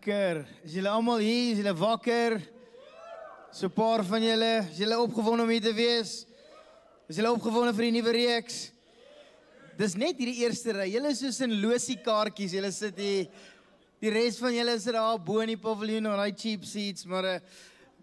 Lekker. Is julle allemaal hier? Is julle wakker? So 'n paar van julle, is julle opgewonde om hier te wees? Is julle opgewonde vir die nuwe reeks? Dis net hierdie eerste ry. Julle is soos in losie kaartjies. Julle sit hier. Die res van julle sit daar bo in die paviljoen op daai cheap seats, maar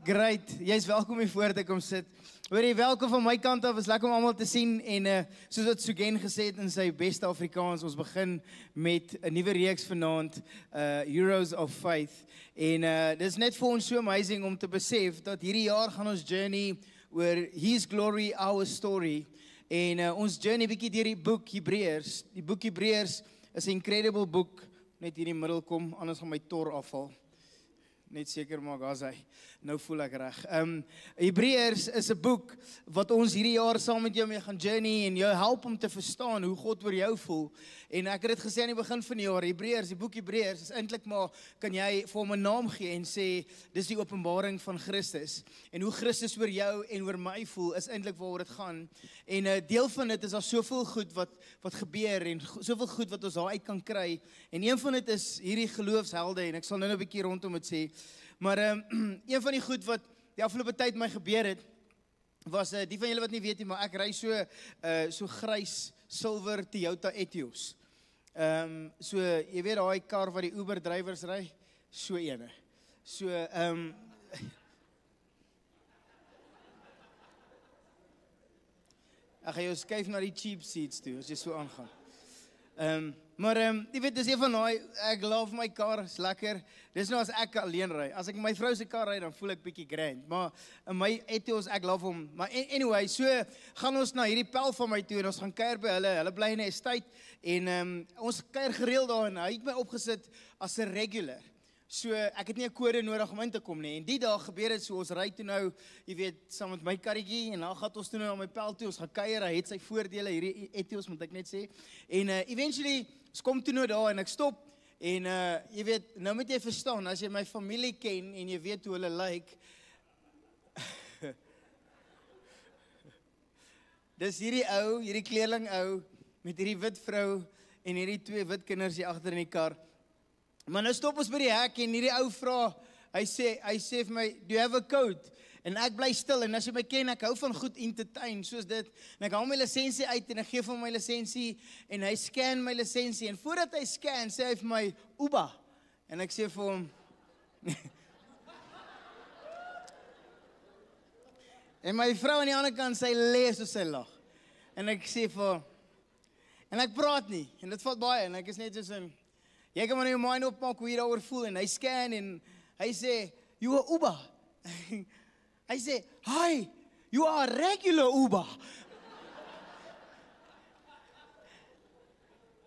great. Jy's welkom hier voor te kom sit. Hoorie, welkom van my kant af. Is lekker om almal te sien en soos wat Sugen gesê het in sy beste Afrikaans, ons begin met 'n nuwe reeks vanaand, Heroes of Faith. En dis net vir ons so amazing om te besef dat hierdie jaar gaan ons journey oor His Glory, Our Story. En ons journey bietjie deur die boek Hebreërs. Die boek Hebreërs is 'n incredible boek. Net hier in die middel kom, anders gaan my tor afval. Net seker maak, as hy. Nou voel ek reg. Hebreërs is 'n boek wat ons hierdie jaar saam met jou mee gaan journey en jou help om te verstaan hoe God oor jou voel. En ek het dit gesê aan die begin van die jaar, Hebreërs, die boek Hebreërs is eintlik maar, kan jy vir hom 'n naam gee en sê, dis die openbaring van Christus. En hoe Christus oor jou en oor my voel, is eintlik waaroor dit gaan. En 'n deel van dit is daar soveel goed wat gebeur en soveel goed wat ons daaruit kan kry. En een van dit is hierdie geloofshelde en ek sal nou 'n bietjie rondom dit sê. Maar een van die goed wat die afgelope tyd my gebeur het, was die van julle wat nie weet nie, maar ek ry so grys silwer Toyota Etios. So jy weet daai kar wat die Uber drywers ry, so ene. So ek gaan jou skuif na die cheap seats toe as jy so aangaan. Maar jy weet, dis een van daai, ek love my kar, is lekker. Dis nou as ek alleen ry. As ek my vrou se kar ry, dan voel ek bietjie grand. Maar in my Etios, ek love hom. Maar anyway, so gaan ons na hierdie pel van my toe en ons gaan kuier by hulle. Hulle bly in 'n estate en ons kuier gereeld daar en hy het my opgesit as 'n regular. So ek het nie 'n kode nodig om in te kom nie. En die dag gebeur dit so, ons ry toe nou, jy weet, saam met my karretjie en dan gaan ons toe nou na my pel toe, ons gaan kuier. Hy het sy voordele, hierdie Etios moet ek net sê. En eventually ons kom toe nou daar en ek stop en jy weet, nou moet jy verstaan, as jy my familie ken en jy weet hoe hulle lyk, dis hierdie ou, hierdie kleerling ou, met hierdie wit vrou en hierdie twee wit kinders hier agter in die kar. Maar nou stop ons by die hek en hierdie ou vra, hy sê vir my, do you have a coat? En ek bly stil en as jy my ken, ek hou van goed entertain, soos dit, en ek haal my lisensie uit en ek gee vir my lisensie en hy scan my lisensie en voordat hy scan, sê hy vir my, Uba, en ek sê vir hom, en my vrou aan die ander kant, sy lees soos sy lag, en ek sê vir hom, en ek praat nie, en dit vat baie, en ek is net soos jy kan maar in jou mind opmaak hoe jy daaroor voel, en hy scan en hy sê, you are Uber. Hy sê, hi, you are regular Uber.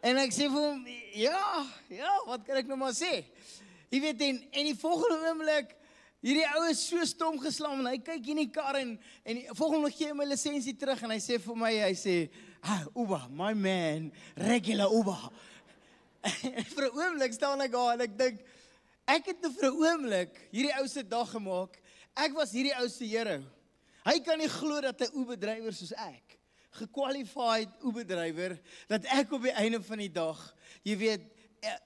En ek sê vir hom, ja, wat kan ek nou maar sê? Jy weet, en die volgende oomblik, hierdie ou is so stom geslaan, en hy kyk in die kar en die volgende gee hy my lisensie terug, en hy sê vir my, hy sê, Uber, my man, regular Uber. En vir 'n oomblik staan ek daar en ek dink, ek het vir 'n oomblik hierdie ou se dag gemaak. Ek was hierdie ou se hero. Hy kan nie glo dat 'n Uber-drywer soos ek, gekwalified Uber-drywer, dat ek op die einde van die dag, jy weet,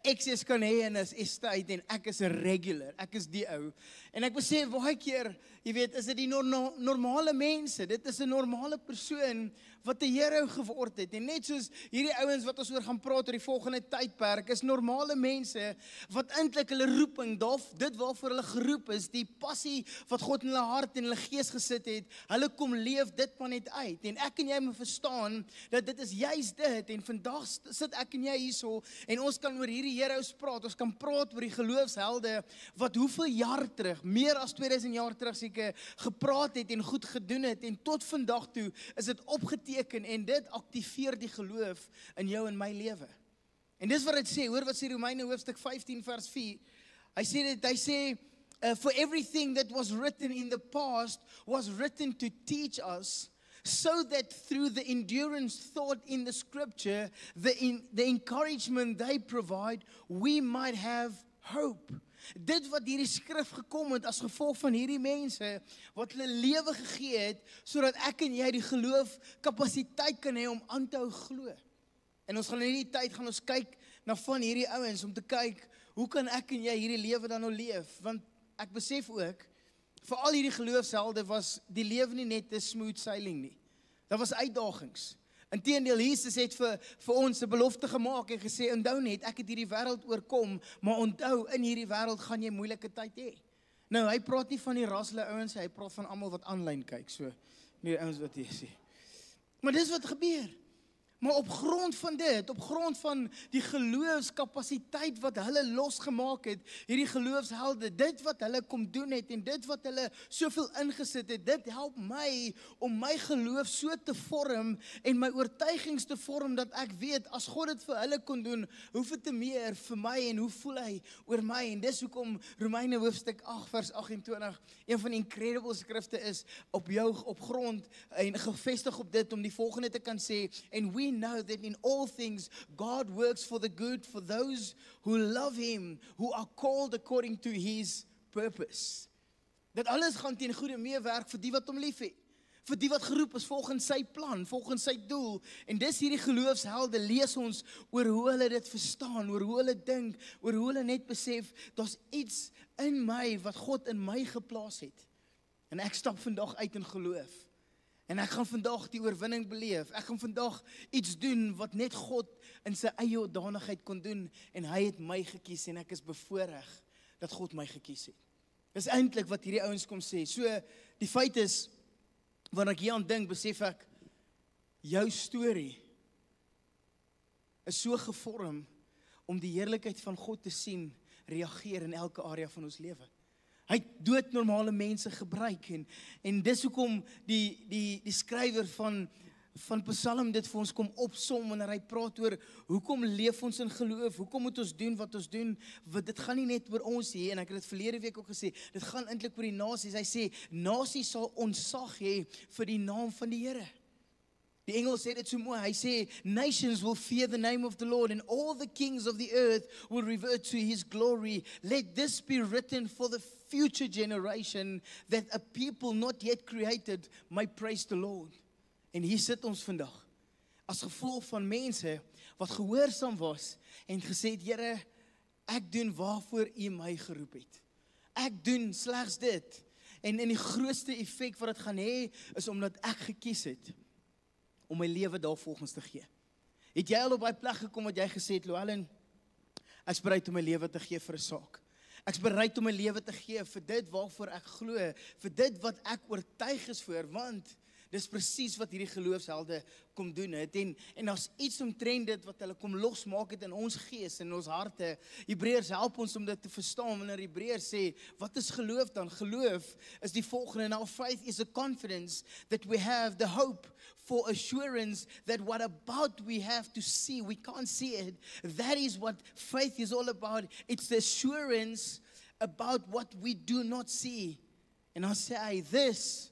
access kan hê in 'n estate en ek is 'n regular, ek is die ou. En ek besef baie keer, jy weet, is dit die normale mense, dit is 'n normale persoon wat 'n hero geword het. En net soos hierdie ouens wat ons oor gaan praat oor die volgende tydperk, is normale mense wat eintlik hulle roeping, dit waarvoor hulle geroep is, die passie wat God in hulle hart en hulle gees gesit het, hulle kom leef dit maar net uit. En ek en jy moet verstaan dat dit is juist dit. En vandag sit ek en jy hierso en ons kan oor hierdie heroes praat. Ons kan praat oor die geloofshelde wat hoeveel jaar terug, meer as 2000 jaar terug seker, gepraat het en goed gedoen het en tot vandag toe is dit opgeteken en dit aktiveer die geloof in jou en my lewe. En dis wat dit sê, hoor wat sê Romeine hoofstuk 15 vers 4. Hy sê for everything that was written in the past was written to teach us, so that through the endurance thought in the scripture, the encouragement they provide, we might have hope. Dit wat hierdie skrif gekom het as gevolg van hierdie mense wat hulle lewe gegee het sodat ek en jy die geloof kapasiteit kan hê om aan te hou glo. En ons gaan in hierdie tyd kyk na van hierdie ouens om te kyk hoe kan ek en jy hierdie lewe dan nou leef? Want ek besef ook, vir al hierdie geloofshelde was die lewe nie net 'n smooth sailing nie. Daar was uitdagings. Inteendeel, Jesus het vir ons 'n belofte gemaak en gesê, onthou net, ek het hierdie wêreld oorkom, maar onthou, in hierdie wêreld gaan jy moeilike tyd hê. Nou, hy praat nie van die rassele ouens, hy praat van almal wat aanlyn kyk, so, nie die ouens wat hier sê. Maar dis wat gebeur. Maar op grond van dit, op grond van die geloofskapasiteit wat hulle losgemaak het, hierdie geloofshelde, dit wat hulle kom doen het en dit wat hulle soveel ingesit het, dit help my om my geloof so te vorm en my oortuigings te vorm dat ek weet, as God dit vir hulle kon doen, hoef dit te meer vir my en hoe voel hy oor my? En dis hoekom Romeine hoofstuk 8 vers 28, een van die incredible skrifte is, op grond en gevestig op dit, om die volgende te kan sê, and we know that in all things God works for the good for those who love him, who are called according to his purpose. Dat alles gaan ten goeie meewerk vir die wat hom liefhet, vir die wat geroep is volgens sy plan, volgens sy doel. En dis hierdie geloofshelde, lees ons oor hoe hulle dit verstaan, oor hoe hulle dink, oor hoe hulle net besef, daar's iets in my wat God in my geplaas het. En ek stap vandag uit in geloof. En ek gaan vandag die oorwinning beleef. Ek gaan vandag iets doen wat net God in sy eie hoedanigheid kon doen. En hy het my gekies en ek is bevoorreg dat God my gekies het. Dis eintlik wat hierdie ouens kom sê. So, die feit is, wanneer ek hieraan dink, besef ek, jou storie is so gevorm om die heerlikheid van God te sien, reageer in elke area van ons lewe. Hy het doodnormale mense gebruik en dis hoekom die skrywer van Psalm dit vir ons kom opsom wanneer hy praat oor hoekom leef ons in geloof, hoekom moet ons doen wat ons doen, want dit gaan nie net oor ons hê, en ek het dit verlede week ook gesê, dit gaan eintlik oor die nasies. Hy sê, nasies sal ontzag hê vir die naam van die Here. Die engel sê dit so mooi, hy sê, nations will fear the name of the Lord and all the kings of the earth will revert to his glory. Let this be written for the future generation that a people not yet created may praise the Lord. En hier sit ons vandag, as gevolg van mense wat gehoorsaam was en gesê het, Here, ek doen waarvoor U my geroep het. Ek doen slegs dit. En die grootste effek wat dit gaan hê, is omdat ek gekies het om my lewe daarvolgens te gee. Het jy al op daai plek gekom wat jy gesê het, Louwelen, ek is bereid om my lewe te gee vir 'n saak. Ek is bereid om my lewe te gee vir dit waarvoor ek glo, vir dit wat ek oortuig is voor, want dis presies wat hierdie geloofshelde kom doen het. En daar's iets omtrent dit wat hulle kom losmaak het in ons gees, in ons harte. Hebreërs help ons om dit te verstaan, wanneer Hebreërs sê, wat is geloof dan? Geloof is die volgende, now faith is a confidence that we have the hope for assurance that what about we have to see, we can't see it. That is what faith is all about. It's the assurance about what we do not see. And I say, this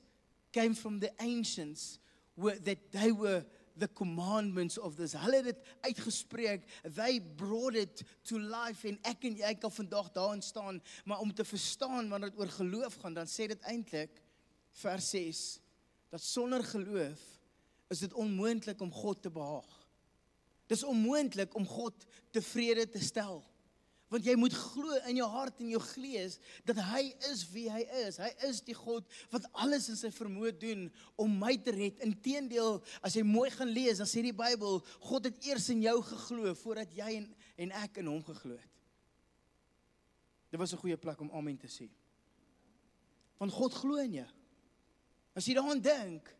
came from the ancients, that they were the commandments of this. Hulle het dit uitgespreek, they brought it to life, en ek en jy kan vandag daarin staan, maar om te verstaan wanneer dit oor geloof gaan, dan sê dit eintlik, vers 6, dat sonder geloof is dit onmoontlik om God te behaag. Dis onmoontlik om God tevrede te stel. Want jy moet glo in jou hart en jou gees dat hy is wie hy is. Hy is die God wat alles in sy vermoë doen om my te red. Inteendeel, as jy mooi gaan lees, dan sê die Bybel, God het eers in jou geglo voordat jy en ek in hom geglo het. Dit was 'n goeie plek om amen te sê. Want God glo in jou. As jy daaraan dink,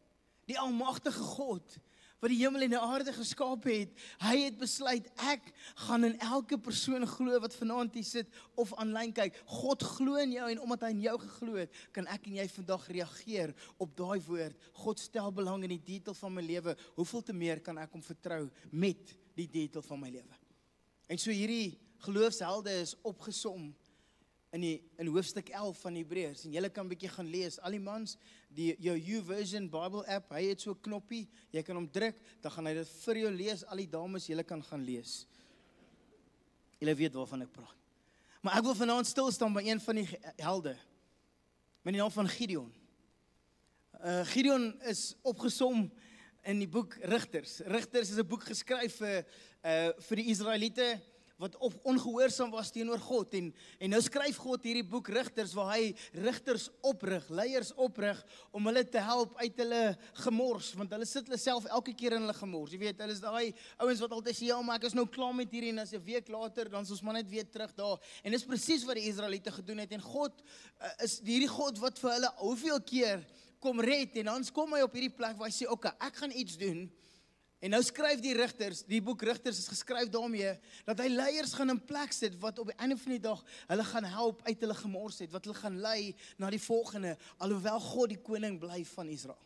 die almagtige God wat die hemel en die aarde geskaap het, hy het besluit, ek gaan in elke persoon glo wat vanaand hier sit of aanlyn kyk. God glo in jou, en omdat hy in jou geglo het, kan ek en jy vandag reageer op daai woord. God stel belang in die detail van my lewe. Hoeveel te meer kan ek hom vertrou met die detail van my lewe? En so hierdie geloofshelde is opgesom in hoofstuk 11 van Hebreërs, en julle kan 'n bietjie gaan lees, al die mans, jou YouVersion Bible app, hy het so 'n knoppie, jy kan hom druk, dan gaan hy dit vir jou lees, al die dames, julle kan gaan lees. Julle weet waarvan ek praat. Maar ek wil vanaand stil staan by een van die helde, met die naam van Gideon. Gideon is opgesom in die boek Rigters. Rigters is 'n boek geskryf vir die Israeliete, wat ongehoorsaam was teenoor God en nou skryf God hierdie boek Rigters waar hy rigters oprig, leiers oprig om hulle te help uit hulle gemors, want hulle sit hulle self elke keer in hulle gemors. Jy weet, hulle is daai ouens wat altyd sê ja, maar ek is nou klaar met hierdie en as 'n week later dan is ons maar net weer terug daar. En dis presies wat die Israeliete gedoen het en God is hierdie God wat vir hulle hoeveel keer kom red en dan kom hy op hierdie plek waar hy sê, okay, ek gaan iets doen. En nou skryf die Rigters, die boek Rigters is geskryf daarmee, dat hy leiers gaan in plek sit, wat op die einde van die dag, hulle gaan help uit hulle gemors het, wat hulle gaan lei na die volgende, alhoewel God die koning bly van Israel.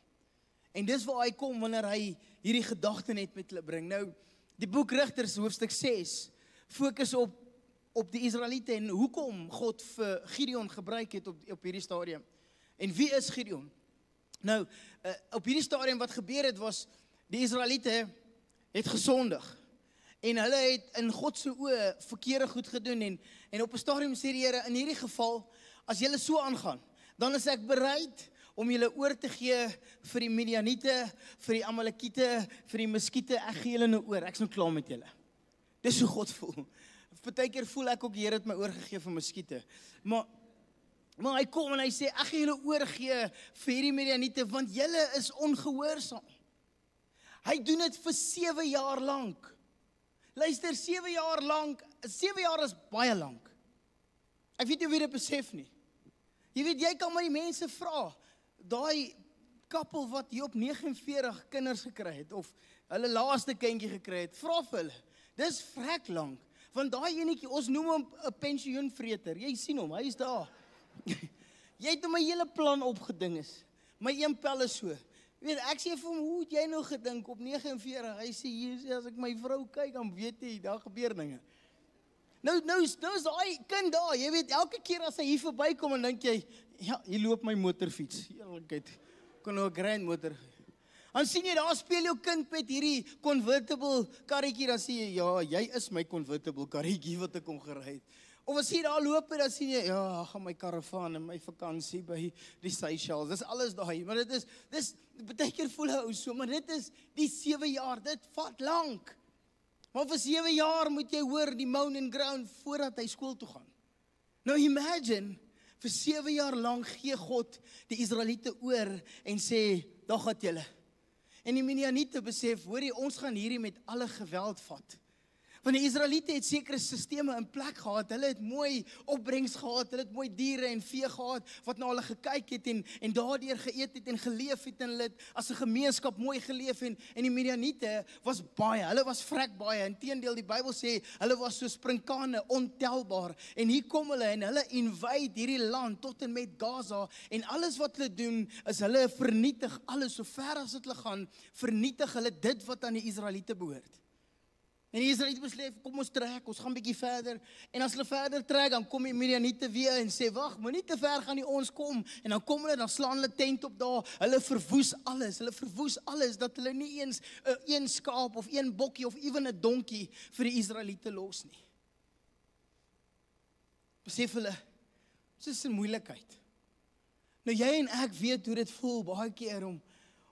En dis waar hy kom, wanneer hy hierdie gedagte net met hulle bring. Nou, die boek Rigters, hoofstuk 6, fokus op die Israeliete, en hoekom God vir Gideon gebruik het op hierdie stadium. En wie is Gideon? Nou, op hierdie stadium wat gebeur het was, die Israeliete het gesondig en hulle het in God se oë verkeerde goed gedoen en op 'n stadium sê die Here in hierdie geval as julle so aangaan, dan is ek bereid om julle oor te gee vir die Midianiete, vir die Amalekiete, vir die Muskiete, ek gee julle nou oor, ek's nou klaar met julle. Dis hoe God voel. Partykeer voel ek ook die Here het my oorgegee vir Muskiete. Maar hy kom en hy sê ek gaan julle oorgee vir hierdie Midianiete want julle is ongehoorsaam. Hy doen dit vir 7 jaar lank. Luister, 7 jaar lank, 7 jaar is baie lank. Ek weet nie of jy dit besef nie. Jy weet, jy kan maar die mense vra, daai koppel wat hier op 49 kinders gekry het, of hulle laaste kindjie gekry het, vra vir hulle. Dis vrek lank, want daai enetjie, ons noem hom 'n pensioenvreter. Jy sien hom, hy is daar. Jy het my hele plan opgedinges. My een pel is so. Jy weet, ek sê vir hom, hoe het jy nou gedink op 49? Hy sê, hier, as ek my vrou kyk, dan weet jy, daar gebeur dinge. Nou is daai kind daar, jy weet, elke keer as hy hier verbykom, dan dink jy, ja, hier loop my motorfiets. Eerlikheid, kon nou 'n grand motor. Dan sien jy, daar speel jou kind met hierdie convertible karretjie, dan sê jy, ja, jy is my convertible karretjie wat ek kom gery het. Of as jy daar loop, dan sien jy, ja, gaan my karavaan en my vakansie by die Seychelles, dis alles daai, maar dit is, baie keer voel hy so, maar dit is die 7 jaar, dit vat lank. Maar vir 7 jaar moet jy hoor die moan and groan voordat hy skool toe gaan. Nou imagine, vir 7 jaar lank gee God die Israeliete oor en sê, daar gaan julle. En die Midianiete besef, hoor jy, ons gaan hierdie met alle geweld vat. Want die Israeliete het sekere sisteme in plek gehad, hulle het mooi opbrengs gehad, hulle het mooi diere en vee gehad, wat na hulle gekyk het en daardeur geëet het en geleef het en hulle het as 'n gemeenskap mooi geleef en die Midianiete was baie, hulle was vrek baie, inteendeel die Bybel sê, hulle was so sprinkane, ontelbaar, en hier kom hulle en hulle invade hierdie land tot en met Gaza, en alles wat hulle doen, is hulle vernietig alles, so ver as wat hulle gaan, vernietig hulle dit wat aan die Israeliete behoort. En die Israeliete besef, kom ons trek, ons gaan bietjie verder. En as hulle verder trek, dan kom die Midianiete weer en sê, wag, moenie te ver gaan nie, ons kom. En dan kom hulle, dan slaan hulle tent op daar, hulle verwoes alles, dat hulle nie eens een skaap of een bokkie of ewen 'n donkie vir die Israeliete los nie. Besef hulle, dit is 'n moeilikheid. Nou jy en ek weet hoe dit voel, baie keer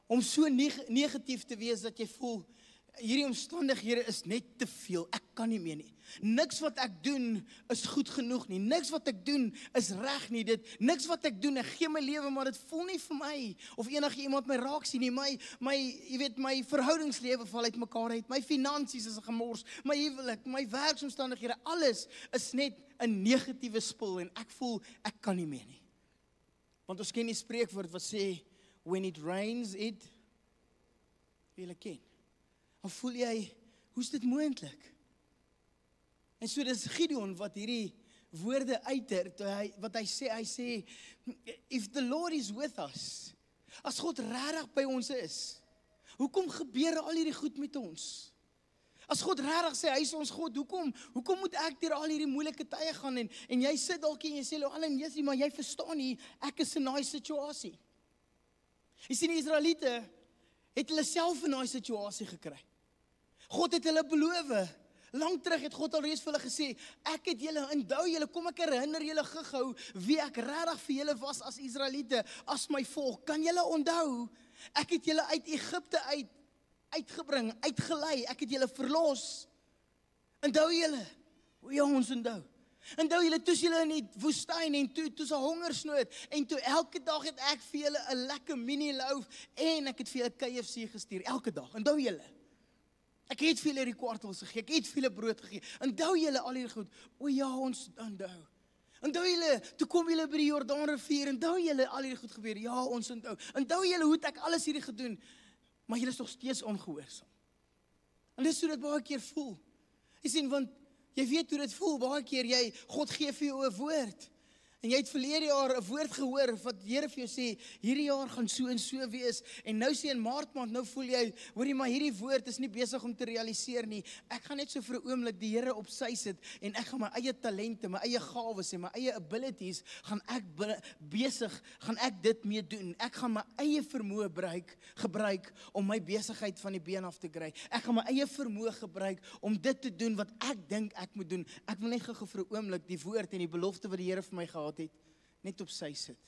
om so negatief te wees, dat jy voel, hierdie omstandighede is net te veel, ek kan nie meer nie. Niks wat ek doen is goed genoeg nie, niks wat ek doen is reg nie, niks wat ek doen, ek gee my lewe, maar dit voel nie vir my, of enige iemand my raak sien nie, jy weet, my verhoudingslewe val uit mekaar uit, my finansies is 'n gemors, my huwelik, my werksomstandighede, alles is net 'n negatiewe spul, en ek voel, ek kan nie meer nie. Want ons ken die spreekwoord wat sê, when it rains, jy ken. Dan voel jy, hoe is dit moontlik? En so dis Gideon wat hierdie woorde uiter, wat hy sê, if the Lord is with us, as God regtig by ons is, hoekom gebeur al hierdie goed met ons? As God regtig sê, hy is ons God, hoekom moet ek deur al hierdie moeilike tye gaan, en jy sit dalk en jy sê, Alan, Jessie, maar jy verstaan nie, ek is in daai situasie. Jy sien, die Israeliete het hulle self in daai situasie gekry. God het hulle beloof. Lang terug het God alreeds vir hulle gesê, ek het julle onthou, julle kom ek herinner julle gou wie ek regtig vir julle was as Israeliete, as my volk. Kan julle onthou? Ek het julle uit Egipte uitgebring, uitgelei, ek het julle verlos. Onthou julle? Ja, ons onthou. Onthou julle, toe julle in die woestyn en toe se hongersnood en toe elke dag het ek vir julle 'n lekker mini loaf en ek het vir julle KFC gestuur elke dag. Onthou julle? Ek het vir julle die kwartels gegee, ek het vir julle brood gegee. Onthou julle al hierdie goed? O ja, ons onthou. Onthou julle, toe kom julle by die Jordaanrivier, onthou julle al hierdie goed gebeur? Ja, ons onthou. Onthou julle hoe het ek alles hierdie gedoen? Maar julle is nog steeds ongehoorsaam. En dis hoe dit baie keer voel. Jy sien, want jy weet hoe dit voel, baie keer God gee vir jou 'n woord. En jy het verlede jaar 'n woord gehoor wat die Here vir jou sê, hierdie jaar gaan so en so wees. En nou sê in Maart maand, nou voel jy, hoorie maar hierdie woord is nie besig om te realiseer nie. Ek gaan net so vir 'n oomblik die Here op sy sit en ek gaan my eie talente, my eie gawes en my eie abilities gaan ek dit mee doen. Ek gaan my eie vermoë gebruik om my besigheid van die been af te kry. Ek gaan my eie vermoë gebruik om dit te doen wat ek dink ek moet doen. Ek wil net gou vir 'n oomblik die woord en die belofte wat die Here vir my gehad het, net op sy sit.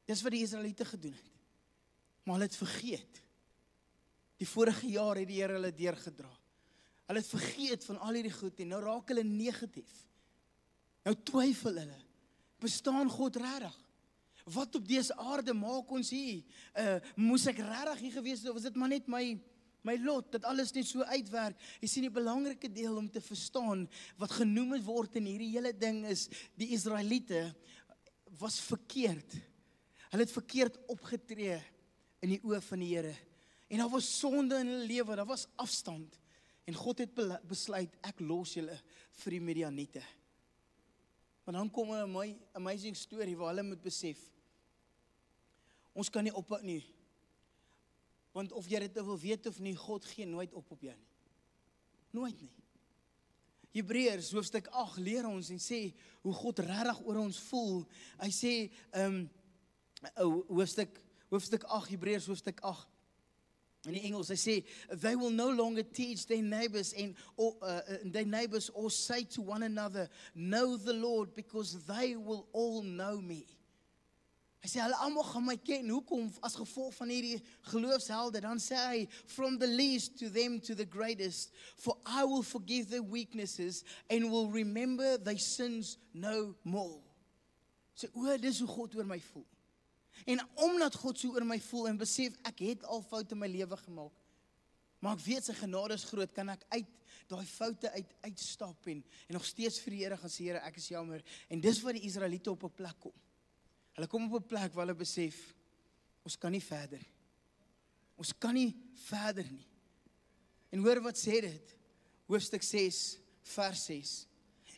Dis wat die Israeliete gedoen het. Maar hulle het vergeet. Die vorige jaar het die Here hulle deurgedra. Hulle het vergeet van al hierdie goed en nou raak hulle negatief. Nou twyfel hulle. Bestaan God regtig? Wat op dese aarde maak ons hier? Moes ek regtig hier gewees het of was dit maar net my lot, dat alles net so uitwerk? Jy sien, die belangrike deel om te verstaan, wat genoem word in hierdie hele ding is, die Israeliete was verkeerd. Hulle het verkeerd opgetree in die oë van die Here. En daar was sonde in hulle lewe, daar was afstand. En God het besluit, ek los julle vir die Midianiete. Maar dan kom 'n amazing storie waar hulle moet besef, ons kan nie ophou nie. Want of jy dit wil weet of nie, God gee nooit op jou nie. Nooit nie. Hebreërs hoofstuk 8 leer ons en sê hoe God regtig oor ons voel. Hy sê hoofstuk 8, Hebreërs hoofstuk 8. In die Engels, hy sê, they will no longer teach their neighbors or say to one another, know the Lord, because they will all know me. Hy sê, hulle almal gaan my ken. Hoekom? As gevolg van hierdie geloofshelde, dan sê hy, from the least to them to the greatest, for I will forgive their weaknesses and will remember their sins no more. Sê, dis hoe God oor my voel. En omdat God so oor my voel en besef, ek het al foute in my lewe gemaak, maar ek weet sy genade is groot, kan ek uit daai foute uitstap en nog steeds vir die Here gaan sê, Here, ek is jammer. En dis waar die Israeliete op 'n plek kom. Hulle kom op 'n plek waar hulle besef, ons kan nie verder. Ons kan nie verder nie. En hoor wat sê dit? Hoofstuk 6, vers 6.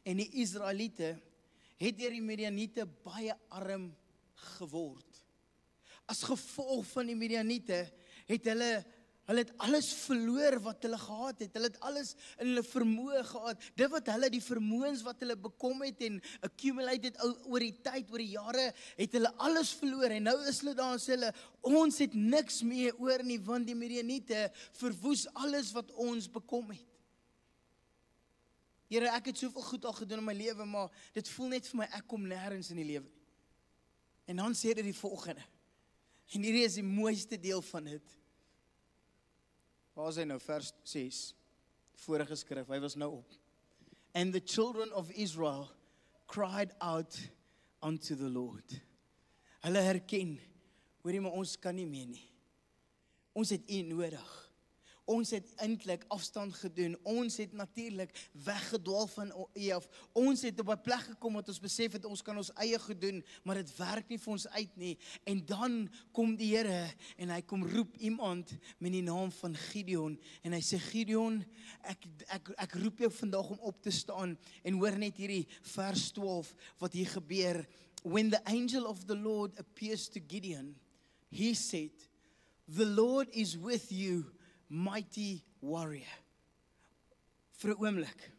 En die Israeliete het deur die Midianiete baie arm geword. As gevolg van die Midianiete het hulle het alles verloor wat hulle gehad het. Hulle het alles in hulle vermoë gehad. Dit wat hulle, die vermoëns wat hulle bekom het en accumulated oor die tyd, oor die jare, het hulle alles verloor. En nou is hulle daar en sê hulle, ons het niks meer oor nie, want die Midianiete verwoes alles wat ons bekom het. Here, ek het soveel goed al gedoen in my lewe, maar dit voel net vir my, ek kom nêrens in die lewe. En dan sê dit die volgende. En hierdie is die mooiste deel van dit. Waar is hy nou? Vers 6. Vorige skrif, hy was nou op. And the children of Israel cried out unto the Lord. Hulle herken, hoorie, maar ons kan nie meer nie. Ons het U nodig. Ons het eintlik afstand gedoen. Ons het natuurlik weggedwaal van U af. Ons het op 'n plek gekom wat ons besef het ons kan ons eie goed doen, maar dit werk nie vir ons uit nie. En dan kom die Here en hy kom roep iemand met die naam van Gideon en hy sê, Gideon, ek roep jou vandag om op te staan. En hoor net hierdie vers 12 wat hier gebeur. When the angel of the Lord appears to Gideon, he said, the Lord is with you, mighty warrior. Vir 'n oomblik.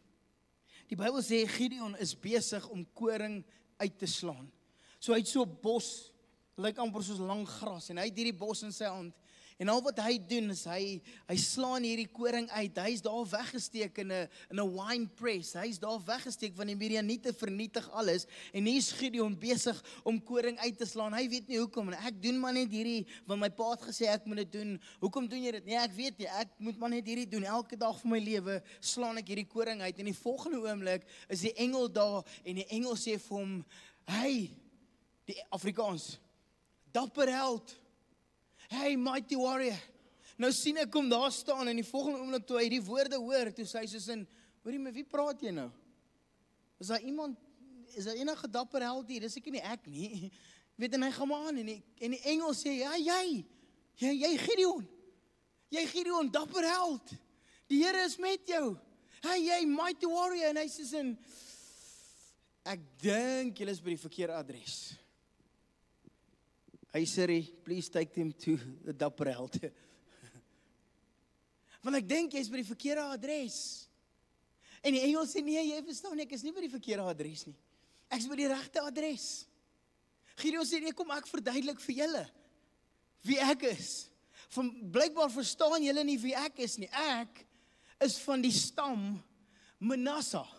Die Bybel sê Gideon is besig om koring uit te slaan. So hy het so 'n bos, lyk amper soos lang gras, en hy het hierdie bos in sy hand, En al wat hy doen is hy slaan hierdie koring uit. Hy's daar weggesteek in 'n wine press. Hy's daar weggesteek van die Midianiete vernietig alles. En hier's Gideon besig om koring uit te slaan. Hy weet nie hoekom. En ek doen maar net hierdie, want my pa het gesê ek moet dit doen. Hoekom doen jy dit? Nee, ek weet nie. Ek moet maar net hierdie doen. Elke dag van my lewe slaan ek hierdie koring uit. En die volgende oomblik is die engel daar en die engel sê vir hom, hey, die Afrikaans, dapper held. Hey, mighty warrior. Nou sien ek hom daar staan en die volgende oomblik toe hy die woorde hoor, toe sê hy soos in, hoorie, met wie praat jy nou? Is daar enige dapper held hier? Dis ek nie ek nie. Weet, en hy gaan maar aan en die engel sê, ja, jy Gideon. Jy Gideon, dapper held. Die Here is met jou. Hey, jy mighty warrior. En hy sê in, ek dink julle is by die verkeerde adres. Hey Siri, please take them to the dapper held. Want ek dink jy is by die verkeerde adres. En die engel sê, nee, jy verstaan nie, ek is nie by die verkeerde adres nie. Ek is by die regte adres. Gideon sê, nee, kom ek verduidelik vir julle wie ek is. Blykbaar verstaan julle nie wie ek is nie. Ek is van die stam Manasseh.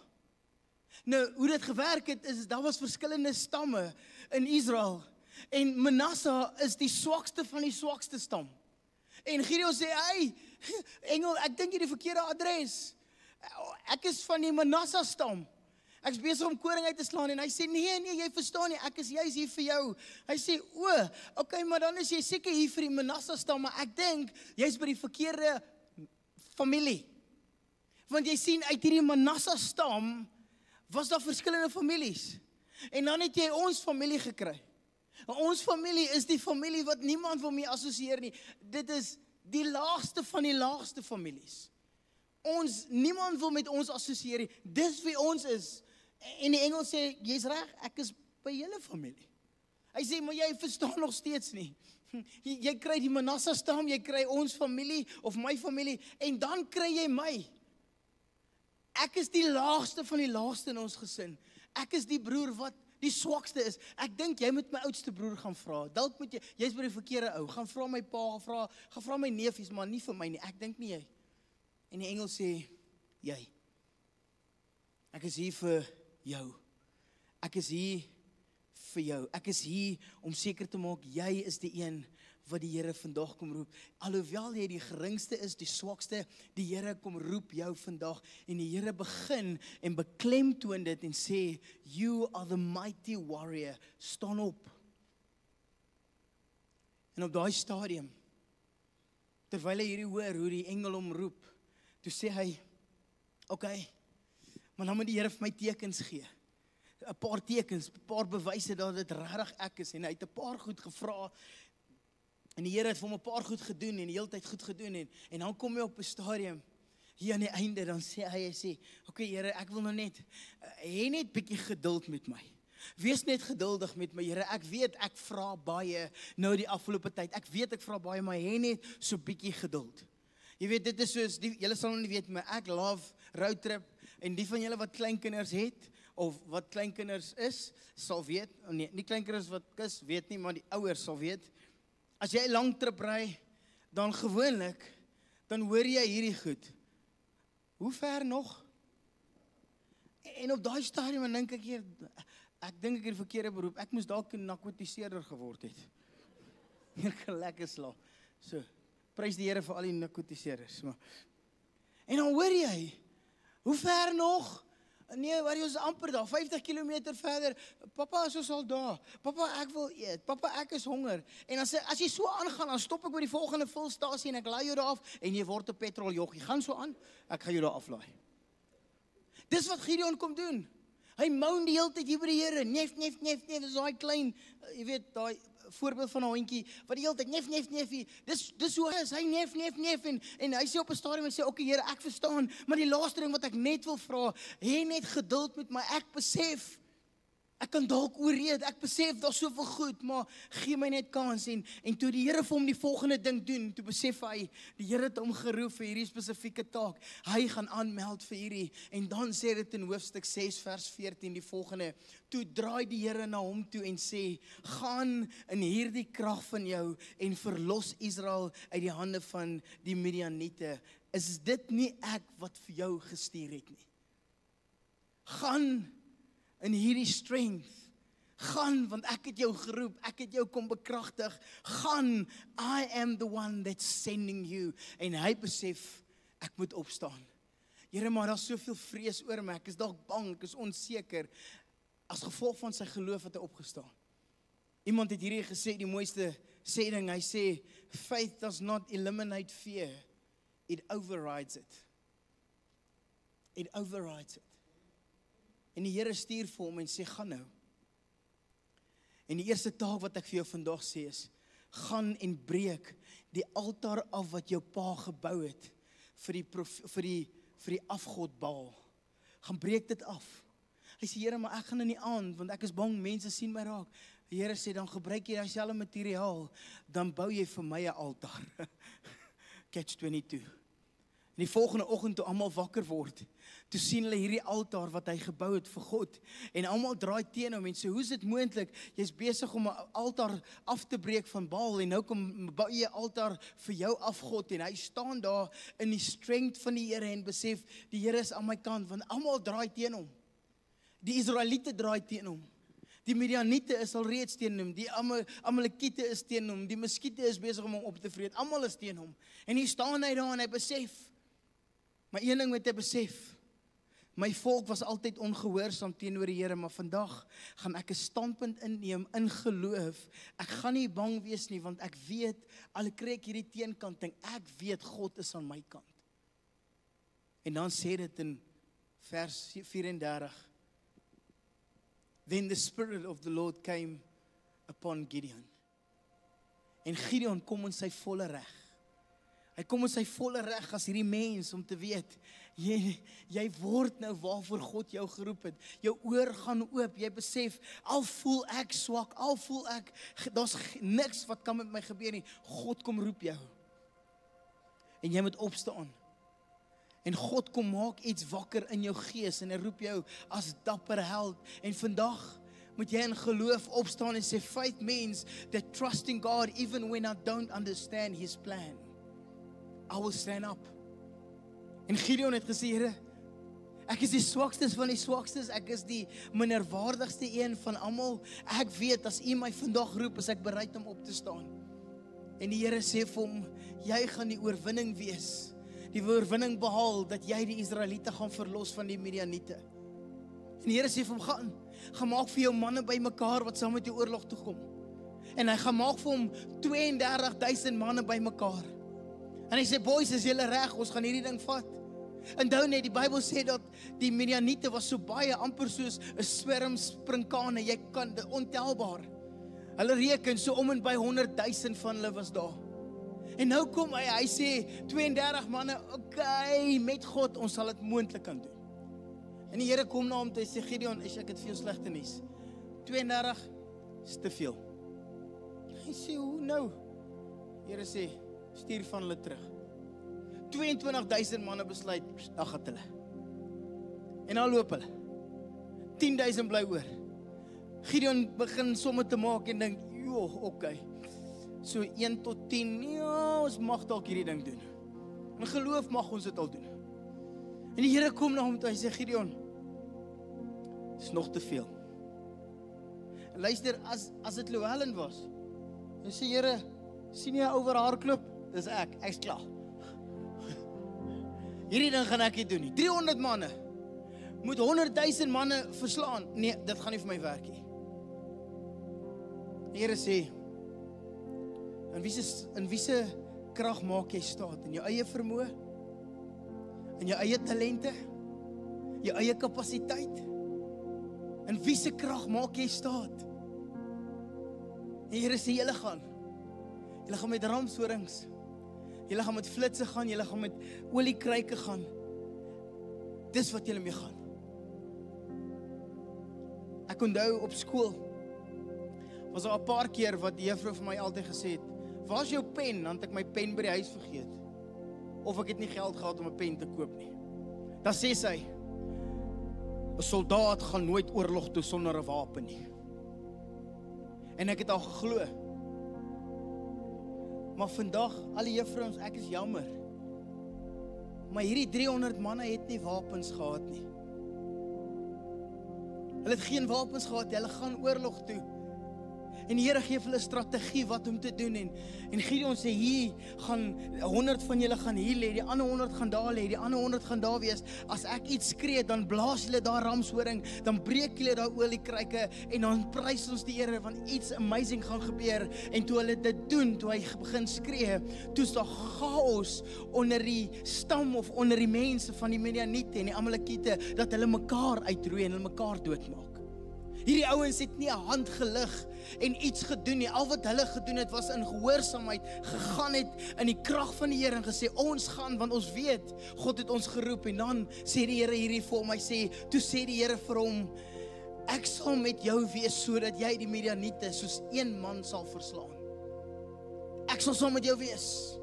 Nou, hoe dit gewerk het, is daar was verskillende stamme in Israel. En Manasseh is die swakste van die swakste stam. En Gideon sê, hey, engel, ek dink jy die verkeerde adres. Ek is van die Manasseh stam. Ek is besig om koring uit te slaan. En hy sê, nee, jy verstaan nie, ek is juist hier vir jou. Hy sê, okay, maar dan is jy seker hier vir die Manasseh stam, maar ek dink, jy is by die verkeerde familie. Want jy sien, uit hierdie Manasseh stam, was daar verskillende families. En dan het jy ons familie gekry. Ons familie is die familie wat niemand wil mee assosieer nie. Dit is die laagste van die laagste families. Niemand wil met ons assosieer nie. Dis wie ons is. En die engel sê, jy's reg, ek is by julle familie. Hy sê, maar jy verstaan nog steeds nie. Jy kry die Manasseh stam, jy kry ons familie of my familie, en dan kry jy my. Ek is die laagste van die laagste in ons gesin. Ek is die broer wat die swakste is. Ek dink jy moet my oudste broer gaan vra. Dalk moet jy's by die verkeerde ou. Gaan vra my pa, gaan vra my neefies, maar nie vir my nie. Ek dink nie jy. En die engel sê, jy. Ek is hier vir jou. Ek is hier vir jou. Ek is hier om seker te maak, jy is die een wat die Here vandag kom roep. Alhoewel jy die geringste is, die swakste, die Here kom roep jou vandag. En die Here begin en beklemtoon dit en sê, you are the mighty warrior. Staan op. En op daai stadium, terwyl hy hierdie hoor, hoe die engel hom roep, toe sê hy, okay, maar dan moet die Here vir my tekens gee. 'n Paar tekens, 'n paar bewyse dat dit regtig ek is. En hy het 'n paar goed gevra. En die Here het vir hom 'n paar goed gedoen en die hele tyd goed gedoen. En dan kom hy op 'n stadium, hier aan die einde, dan sê hy, okay Here, ek wil nou net, hê net bietjie geduld met my. Wees net geduldig met my, Here. Ek weet, ek vra baie nou die afgelope tyd. Ek weet, ek vra baie, maar hê net so bietjie geduld. Jy weet, dit is soos, julle sal nie weet, maar ek love roadtrip. En die van julle wat kleinkinders het, of wat kleinkinders is, sal weet, nee, nie kleinkinders wat kus, weet nie, maar die ouers sal weet. As jy 'n lang trip ry, dan gewoonlik, dan hoor jy hierdie goed. Hoe ver nog? En op daai stadium dan dink ek dink ek het die verkeerde beroep. Ek moes dalk 'n narkotiseerder geword het. Ek kan lekker slaap. So, prys die Here vir al die narkotiseerders. En dan hoor jy, hoe ver nog? Nee, waar jy is amper daar, 50 km verder. Papa, is ons al daar. Papa, ek wil eet. Papa, ek is honger. En as jy so aangaan, dan stop ek by die volgende vulstasie en ek laai jou daar af en jy word 'n petroljoggie. Gaan so aan, ek gaan jou daar aflaai. Dis wat Gideon kom doen. Hy moan die hele tyd hier by die Here. Nef, dis daai klein, jy weet, daai voorbeeld van 'n hondjie wat die hele tyd nef. Dis hoe hy is. Hy nef en hy sê op 'n stadium en sê, okay Here, ek verstaan, maar die laaste ding wat ek net wil vra, hê net geduld met my. Ek besef Ek kan dalk ooreed, ek besef daar's soveel goed, maar gee my net kans. En toe die Here vir hom die volgende ding doen, toe besef hy, die Here het hom geroep vir hierdie spesifieke taak. Hy gaan aanmeld vir hierdie, en dan sê dit in hoofstuk 6 vers 14 die volgende, toe draai die Here na hom toe en sê, gaan in hierdie krag van jou en verlos Israel uit die hande van die Midianiete. Is dit nie ek wat vir jou gestuur het nie? Gaan in hierdie strength, gaan, want ek het jou geroep, ek het jou kom bekragtig, gaan, I am the one that's sending you, en hy besef, ek moet opstaan. Here, maar daar is soveel vrees oor my, ek is dalk bang, ek is onseker, as gevolg van sy geloof het hy opgestaan. Iemand het hierdie gesê, die mooiste sê ding, hy sê, faith does not eliminate fear, it overrides it. It overrides it. En die Here stuur vir hom en sê, gaan nou. En die eerste taak wat ek vir jou vandag sê is, gaan en breek die altaar af wat jou pa gebou het, vir die afgod Baal. Gaan breek dit af. Hy sê, Here, maar ek gaan nie aan, want ek is bang, mense sien my raak. Die Here sê, dan gebruik jy dieselfde materiaal, dan bou jy vir my 'n altaar. Catch 22. En die volgende oggend toe almal wakker word, toe sien hulle hierdie altaar wat hy gebou het vir God, en almal draai teen hom en sê, hoe is dit moontlik, jy's besig om 'n altaar af te breek van Baal, en nou kom bou jy 'n altaar vir jou afgod, en hy staan daar in die strength van die Here en besef, die Here is aan my kant, want almal draai teen hom. Die Israeliete draai teen hom. Die Midianiete is al reeds teen hom, die Amalekiete is teen hom, die muskiete is besig om hom op te vreet, almal is teen hom. En hier staan hy daar en hy besef, maar een ding moet hy besef, my volk was altyd ongehoorsaam teenoor die Here, maar vandag gaan ek 'n standpunt inneem in geloof. Ek gaan nie bang wees nie, want ek weet, al kry ek hierdie teenkanting, ek weet God is aan my kant. En dan sê dit in vers 34, then the Spirit of the Lord came upon Gideon. En Gideon kom in sy volle reg. Hy kom in sy volle reg as hierdie mens om te weet, jy word nou waarvoor God jou geroep het. Jou oor gaan oop, jy besef, al voel ek swak, al voel ek, daar's niks wat kan met my gebeur nie. God kom roep jou. En jy moet opstaan. En God kom maak iets wakker in jou gees en hy roep jou as dapper held. En vandag moet jy in geloof opstaan en sê, faith means that trusting God even when I don't understand His plan. I will stand up. En Gideon het gesê, Here, ek is die swakstes van die swakstes, ek is die minderwaardigste een van almal. Ek weet, as U my vandag roep, is ek bereid om op te staan. En die Here sê vir hom, jy gaan die oorwinning wees. Die oorwinning behaal, dat jy die Israeliete gaan verlos van die Midianiete. En die Here sê vir hom, gaan maak vir jou manne bymekaar wat saam met jou oorlog toe kom. En hy gaan maak vir hom 32,000 manne bymekaar. En hy sê, boys, is julle reg, ons gaan hierdie ding vat. Onthou net, die Bybel sê dat die Midianiete was so baie, amper soos 'n swerm sprinkane, jy kan, ontelbaar. Hulle reken so om en by 100,000 van hulle was daar. En nou kom hy sê, 32 manne, okay, met God, ons sal dit moontlik kan doen. En die Here kom na hom toe, hy sê, Gideon, ek het veel slegte nuus. 32 is te veel. Hy sê, hoe nou? Die Here sê, stuur van hulle terug. 22,000 manne besluit, dan gaan hulle. En dan loop hulle. 10,000 bly oor. Gideon begin somme te maak en dink, okay. So 1 tot 10, ja, ons mag dalk hierdie ding doen. In geloof mag ons dit al doen. En die Here kom na hom toe, hy sê, Gideon, is nog te veel. En luister, as dit Llewellyn was, hy sê, Here, sien jy oor haar klop? Dis ek's klaar. Hierdie ding gaan ek nie doen nie. 300 manne, moet 100,000 manne verslaan. Nee, dit gaan nie vir my werk nie. Die Here sê, in wie se krag maak jy staat? In jou eie vermoë? In jou eie talente? Jou eie kapasiteit? In wie se krag maak jy staat? Die Here sê, julle gaan met ramshorings, julle gaan met flitse gaan, julle gaan met oliekruike gaan. Dis wat julle mee gaan. Ek Ek onthou op skool, was daar 'n paar keer wat die juffrou vir my altyd gesê het, waar is jou pen? Dan het ek my pen by die huis vergeet. Of ek het nie geld gehad om 'n pen te koop nie. Dan sê sy, 'n soldaat gaan nooit oorlog toe sonder 'n wapen nie. En ek het al geglo. Maar vandag, al die juffrouens, ek is jammer. Maar hierdie 300 manne het nie wapens gehad nie. Hulle het geen wapens gehad, hulle gaan oorlog toe. En die Here gee vir hulle strategie wat om te doen. En Gideon sê, hier gaan 100 van julle gaan hier lê, die ander 100 gaan daar lê, die ander 100 gaan daar wees. As ek iets skree, dan blaas julle daar ramshoring, dan breek julle daar oliekruike, en dan prys ons die Here, want iets amazing gaan gebeur. En toe hulle dit doen, toe hy begin skree, toe is daar chaos onder die stam of onder die mense van die Midianiete en die Amalekiete, dat hulle mekaar uitroei en hulle mekaar doodmaak. Hierdie ouens het nie 'n hand gelig en iets gedoen nie. Al wat hulle gedoen het was in gehoorsaamheid gegaan het in die krag van die Here en gesê ons gaan want ons weet God het ons geroep. En dan sê die Here hierdie vir hom, hy sê, toe sê die Here vir hom, ek sal met jou wees sodat jy die Midianiete soos een man sal verslaan. Ek sal saam met jou wees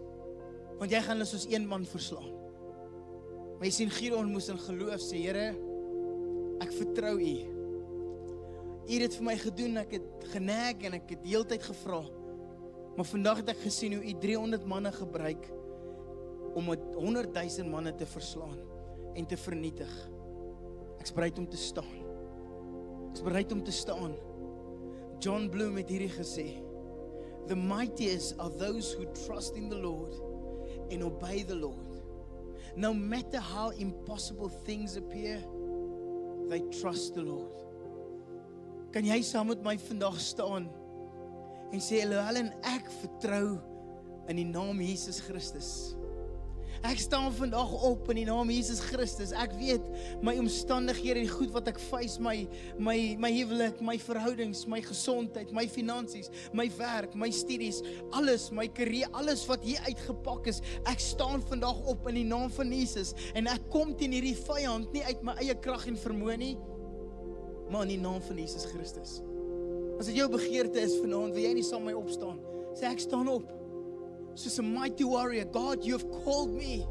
want jy gaan hulle soos een man verslaan. Maar jy sien, Gideon moes in geloof sê, Here, ek vertrou U. U het dit vir my gedoen, ek het geneg en ek het die hele tyd gevra. Maar vandag het ek gesien hoe U 300 manne gebruik om 100,000 manne te verslaan en te vernietig. Ek is bereid om te staan. Ek is bereid om te staan. John Bloom het hierdie gesê, the mightiest are those who trust in the Lord and obey the Lord. No matter how impossible things appear, they trust the Lord. Kan jy saam met my vandag staan en sê, alhoewel en ek vertrou in die naam Jesus Christus. Ek staan vandag op in die naam Jesus Christus. Ek weet my omstandighede, die goed wat ek face, my huwelik, my verhoudings, my gesondheid, my finansies, my werk, my studies, alles, my karier, alles wat hier uitgepak is. Ek staan vandag op in die naam van Jesus en ek kom teen hierdie vyand nie uit my eie krag en vermoë nie, maar in die naam van Jesus Christus. As dit jou begeerte is vanaand, wil jy nie saam met my opstaan? Sê ek staan op. Soos a mighty warrior. God, you have called me.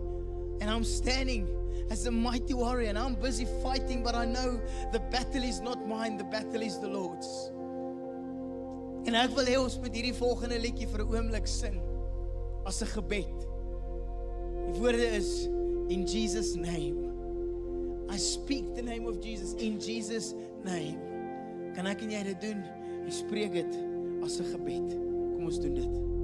And I'm standing as a mighty warrior. And I'm busy fighting, but I know the battle is not mine, the battle is the Lord's. En ek wil hê ons met hierdie volgende liedjie vir 'n oomblik sing. As 'n gebed. Die woorde is, in Jesus' name. I speak the name of Jesus in Jesus' name. Kan ek en jy dit doen? Jy spreek dit as 'n gebed. Kom ons doen dit.